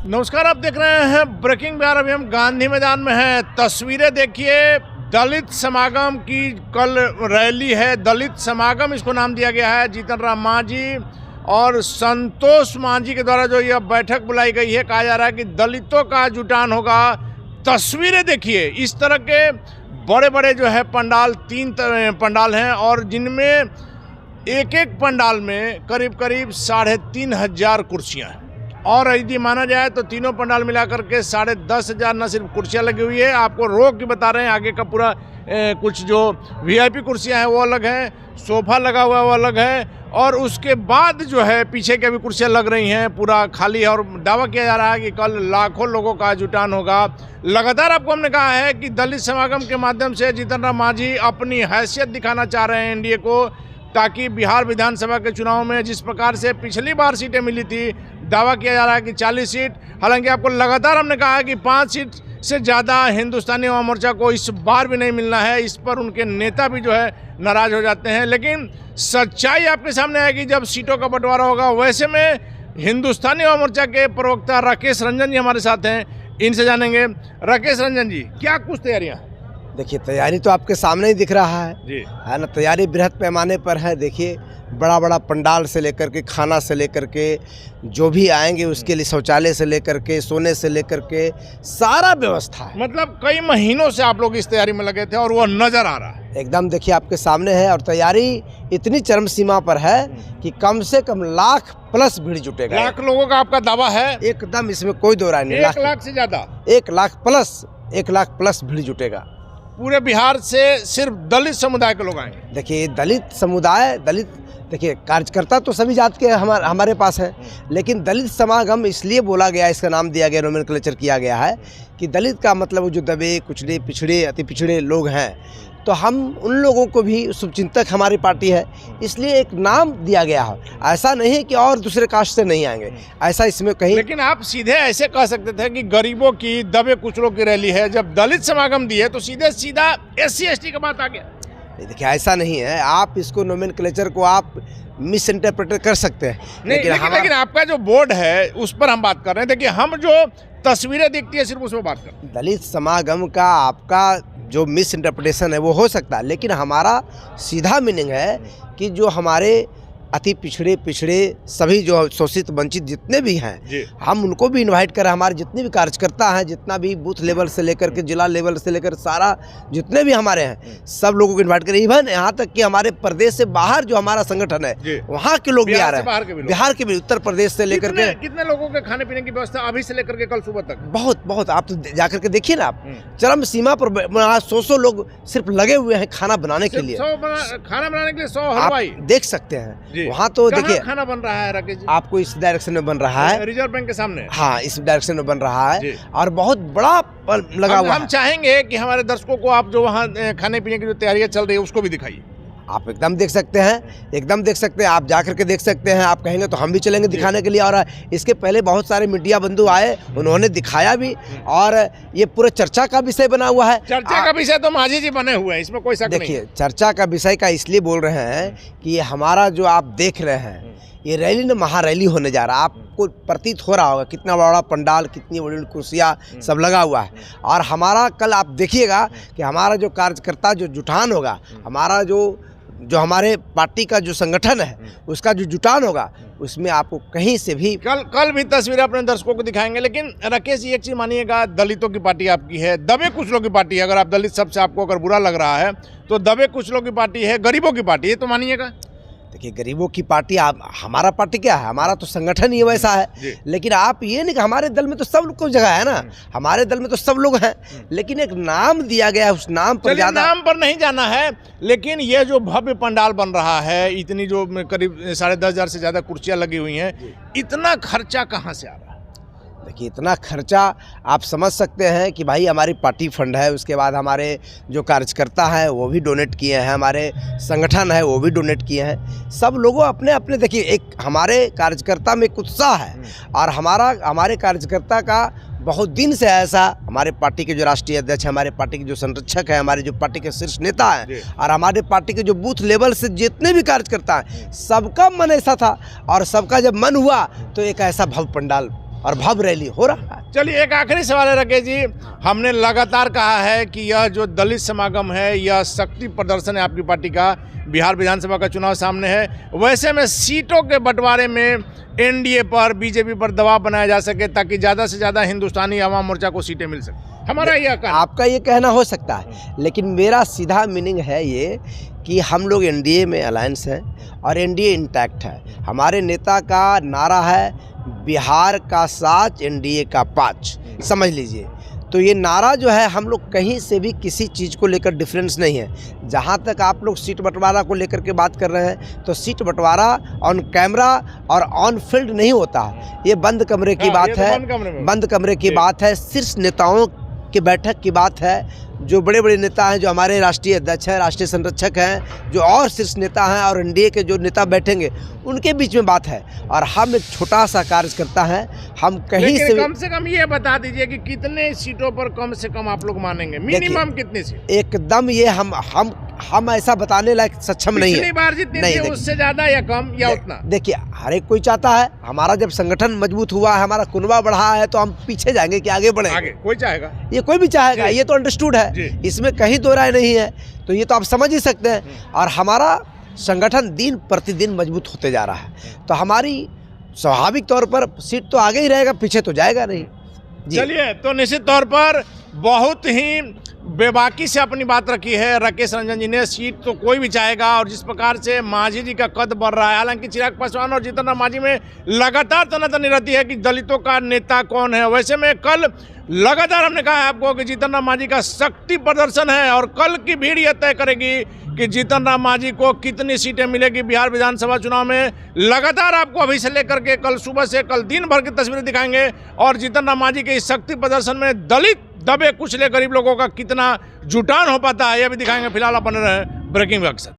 नमस्कार, आप देख रहे हैं ब्रेकिंग बिहार। अभी हम गांधी मैदान में हैं। तस्वीरें देखिए, दलित समागम की कल रैली है। दलित समागम इसको नाम दिया गया है। जीतन राम मांझी और संतोष मांझी के द्वारा जो यह बैठक बुलाई गई है, कहा जा रहा है कि दलितों का जुटान होगा। तस्वीरें देखिए, इस तरह के बड़े बड़े जो है पंडाल, 3 पंडाल हैं और जिनमें एक एक पंडाल में करीब करीब 3,500 कुर्सियाँ हैं। और यदि माना जाए तो तीनों पंडाल मिलाकर के 10,500 न सिर्फ कुर्सियां लगी हुई है, आपको रोक के बता रहे हैं। आगे का पूरा कुछ जो वीआईपी कुर्सियां हैं वो अलग हैं, सोफा लगा हुआ है वो अलग है, और उसके बाद जो है पीछे की भी कुर्सियां लग रही हैं, पूरा खाली है। और दावा किया जा रहा है कि कल लाखों लोगों का जुटान होगा। लगातार आपको हमने कहा है कि दलित समागम के माध्यम से जीतन राम मांझी अपनी हैसियत दिखाना चाह रहे हैं एनडीए को, ताकि बिहार विधानसभा के चुनाव में जिस प्रकार से पिछली बार सीटें मिली थी, दावा किया जा रहा है कि 40 सीट। हालांकि आपको लगातार हमने कहा है कि 5 सीट से ज़्यादा हिंदुस्तानी अवाम मोर्चा को इस बार भी नहीं मिलना है। इस पर उनके नेता भी जो है नाराज हो जाते हैं। लेकिन सच्चाई आपके सामने आएगी जब सीटों का बंटवारा होगा। वैसे में हिंदुस्तानी अवाम मोर्चा के प्रवक्ता राकेश रंजन जी हमारे साथ हैं, इनसे जानेंगे। राकेश रंजन जी, क्या कुछ तैयारियाँ? देखिए, तैयारी तो आपके सामने ही दिख रहा है जी, है ना। तैयारी बृहद पैमाने पर है। देखिए, बड़ा बड़ा पंडाल से लेकर के, खाना से लेकर के, जो भी आएंगे उसके लिए शौचालय से लेकर के, सोने से लेकर के, सारा व्यवस्था है। मतलब कई महीनों से आप लोग इस तैयारी में लगे थे और वो नजर आ रहा है। एकदम देखिए, आपके सामने है। और तैयारी इतनी चरम सीमा पर है कि कम से कम लाख प्लस भीड़ जुटेगा। लाख लोगों का आपका दावा है? एकदम, इसमें कोई दो राय नहीं। 1 लाख से ज्यादा, 1 लाख प्लस भीड़ जुटेगा। पूरे बिहार से सिर्फ दलित समुदाय के लोग आएंगे। देखिए, दलित समुदाय, देखिए कार्यकर्ता तो सभी जात के हमारे पास हैं, लेकिन दलित समागम इसलिए बोला गया, इसका नाम दिया गया, नोमेनक्लेचर किया गया है कि दलित का मतलब जो दबे, कुचले, पिछड़े, अति पिछड़े लोग हैं, तो हम उन लोगों को भी, शुभचिंतक हमारी पार्टी है, इसलिए एक नाम दिया गया है। ऐसा नहीं है कि और दूसरे कास्ट से नहीं आएंगे, ऐसा इसमें कहीं। लेकिन आप सीधे ऐसे कह सकते थे कि गरीबों की, दबे कुचलों की रैली है। जब दलित समागम दी है तो सीधा SC ST का बात आ गया। देखिए, ऐसा नहीं है। आप इसको नोमेनक्लेचर को आप मिस इंटरप्रेट कर सकते हैं। लेकिन आपका जो बोर्ड है उस पर हम बात कर रहे हैं। देखिए, हम जो तस्वीरें दिखती है सिर्फ उस पर बात कर रहे हैं। दलित समागम का आपका जो मिस इंटरप्रिटेशन है वो हो सकता है, लेकिन हमारा सीधा मीनिंग है कि जो हमारे अति पिछड़े सभी जो शोषित वंचित जितने भी हैं, हम उनको भी इनवाइट करें। हमारे जितने भी कार्यकर्ता हैं, जितना भी बूथ लेवल से लेकर के जिला लेवल से लेकर सारा जितने भी हमारे हैं, सब लोगों को इनवाइट करें। इवन यहाँ तक कि हमारे प्रदेश से बाहर जो हमारा संगठन है, वहाँ के लोग भी आ रहे हैं। बिहार के भी, उत्तर प्रदेश से लेकर के। कितने लोगों के खाने पीने की व्यवस्था अभी से लेकर के कल सुबह तक? बहुत। आप तो जाकर के देखिए ना, आप चरम सीमा पर 100 लोग सिर्फ लगे हुए हैं खाना बनाने के लिए। खाना बनाने के लिए 100 हलवाई देख सकते हैं। वहाँ तो देखिए, खाना बन रहा है राकेश जी? आपको इस डायरेक्शन में बन रहा है, रिजर्व बैंक के सामने। हाँ, इस डायरेक्शन में बन रहा है और बहुत बड़ा लगा हुआ है। हम चाहेंगे कि हमारे दर्शकों को आप जो वहाँ खाने पीने की जो तैयारियां चल रही है उसको भी दिखाइए। आप एकदम देख सकते हैं, आप जाकर के देख सकते हैं। आप कहेंगे तो हम भी चलेंगे दिखाने के लिए। और इसके पहले बहुत सारे मीडिया बंधु आए, उन्होंने दिखाया भी, और ये पूरे चर्चा का विषय बना हुआ है। चर्चा का विषय तो मांझी जी बने हुए हैं, इसमें कोई शक नहीं। देखिए, चर्चा का विषय का इसलिए बोल रहे हैं कि हमारा जो आप देख रहे हैं, ये रैली ना महारैली होने जा रहा है। आपको प्रतीत हो रहा होगा कितना बड़ा पंडाल, कितनी बड़ी कुर्सियाँ सब लगा हुआ है। और हमारा कल आप देखिएगा कि हमारा जो कार्यकर्ता जो जुटान होगा, हमारा जो हमारे पार्टी का जो संगठन है, उसका जो जुटान होगा, उसमें आपको कहीं से भी कल भी तस्वीरें अपने दर्शकों को दिखाएंगे। लेकिन राकेश जी, एक चीज़ मानिएगा, दलितों की पार्टी आपकी है, दबे कुचलों की पार्टी है। अगर आप दलित शब्द से आपको अगर बुरा लग रहा है तो दबे कुचलों की पार्टी है, गरीबों की पार्टी है, तो मानिएगा। देखिए, गरीबों की पार्टी, हमारा पार्टी क्या है, हमारा तो संगठन ही वैसा है। लेकिन आप ये नहीं कि हमारे दल में तो सब लोग को जगह है ना, हमारे दल में तो सब लोग हैं, लेकिन एक नाम दिया गया है, उस नाम पर ज्यादा नाम पर नहीं जाना है। लेकिन ये जो भव्य पंडाल बन रहा है, इतनी जो करीब 10,500 से ज्यादा कुर्सियां लगी हुई हैं, इतना खर्चा कहाँ से आ रहा है? देखिए, इतना खर्चा आप समझ सकते हैं कि भाई हमारी पार्टी फंड है, उसके बाद हमारे जो कार्यकर्ता हैं वो भी डोनेट किए हैं, हमारे संगठन है वो भी डोनेट किए हैं। सब लोगों अपने अपने, देखिए, एक हमारे कार्यकर्ता में एक उत्साह है। और हमारे कार्यकर्ता का बहुत दिन से ऐसा, हमारे पार्टी के जो राष्ट्रीय अध्यक्ष हैं, हमारे पार्टी के जो संरक्षक हैं, हमारे जो पार्टी के शीर्ष नेता हैं, और हमारे पार्टी के जो बूथ लेवल से जितने भी कार्यकर्ता हैं, सबका मन ऐसा था। और सबका जब मन हुआ तो एक ऐसा भव्य पंडाल और भव्य रैली हो रहा है। चलिए एक आखिरी सवाल है राकेश जी, हमने लगातार कहा है कि यह जो दलित समागम है यह शक्ति प्रदर्शन है आपकी पार्टी का। बिहार विधानसभा का चुनाव सामने है, वैसे में सीटों के बंटवारे में एनडीए पर, बीजेपी पर दबाव बनाया जा सके ताकि ज़्यादा से ज़्यादा हिंदुस्तानी आवाम मोर्चा को सीटें मिल सके, हमारा यह कहना। आपका ये कहना हो सकता है, लेकिन मेरा सीधा मीनिंग है ये कि हम लोग एनडीए में अलायंस हैं और एनडीए इंटैक्ट है। हमारे नेता का नारा है बिहार का 7 एनडीए का 5, समझ लीजिए। तो ये नारा जो है, हम लोग कहीं से भी किसी चीज़ को लेकर डिफरेंस नहीं है। जहाँ तक आप लोग सीट बंटवारा को लेकर के बात कर रहे हैं, तो सीट बंटवारा ऑन कैमरा और ऑन फील्ड नहीं होता है, ये बंद कमरे की बात है, बंद कमरे की बात है, शीर्ष नेताओं की बैठक की बात है। जो बड़े बड़े नेता हैं, जो हमारे राष्ट्रीय अध्यक्ष हैं, राष्ट्रीय संरक्षक हैं, जो और शीर्ष नेता हैं और एनडीए के जो नेता बैठेंगे, उनके बीच में बात है। और हम एक छोटा सा कार्यकर्ता है, हम कहीं से कम ये बता दीजिए कि कितने सीटों पर कम से कम आप लोग मानेंगे, मिनिमम कितनी सीट? एकदम ये हम ऐसा बताने लायक सक्षम नहीं है। पिछली बार जितनी थी उससे ज्यादा या कम या उतना? देखिए, हर एक कोई चाहता है, हमारा जब संगठन मजबूत हुआ है, हमारा कुनबा बढ़ा है, तो हम पीछे जाएंगे कि आगे बढ़ेंगे? आगे कोई चाहेगा, ये कोई भी चाहेगा, ये तो अंडरस्टूड है, इसमें कहीं दो राय नहीं है। तो ये तो आप समझ ही सकते हैं। और हमारा संगठन दिन प्रतिदिन मजबूत होते जा रहा है, तो हमारी स्वाभाविक तौर पर सीट तो आगे ही रहेगा, पीछे तो जाएगा नहीं। चलिए, तो निश्चित तौर पर बहुत ही बेबाकी से अपनी बात रखी है राकेश रंजन जी ने। सीट तो कोई भी चाहेगा, और जिस प्रकार से मांझी जी का कद बढ़ रहा है, हालांकि चिराग पासवान और जीतन राम मांझी में लगातार तनातनी रहती है कि दलितों का नेता कौन है। वैसे में कल लगातार हमने कहा है आपको कि जीतन राम मांझी का शक्ति प्रदर्शन है, और कल की भीड़ यह तय करेगी कि जीतन राम मांझी को कितनी सीटें मिलेगी बिहार विधानसभा चुनाव में। लगातार आपको अभी से लेकर के कल सुबह से कल दिन भर की तस्वीरें दिखाएंगे, और जीतन राम मांझी के इस शक्ति प्रदर्शन में दलित दबे कुचले गरीब लोगों का कितना जुटान हो पाता है यह भी दिखाएंगे। फिलहाल आप बने रहे ब्रेकिंग अक्सर।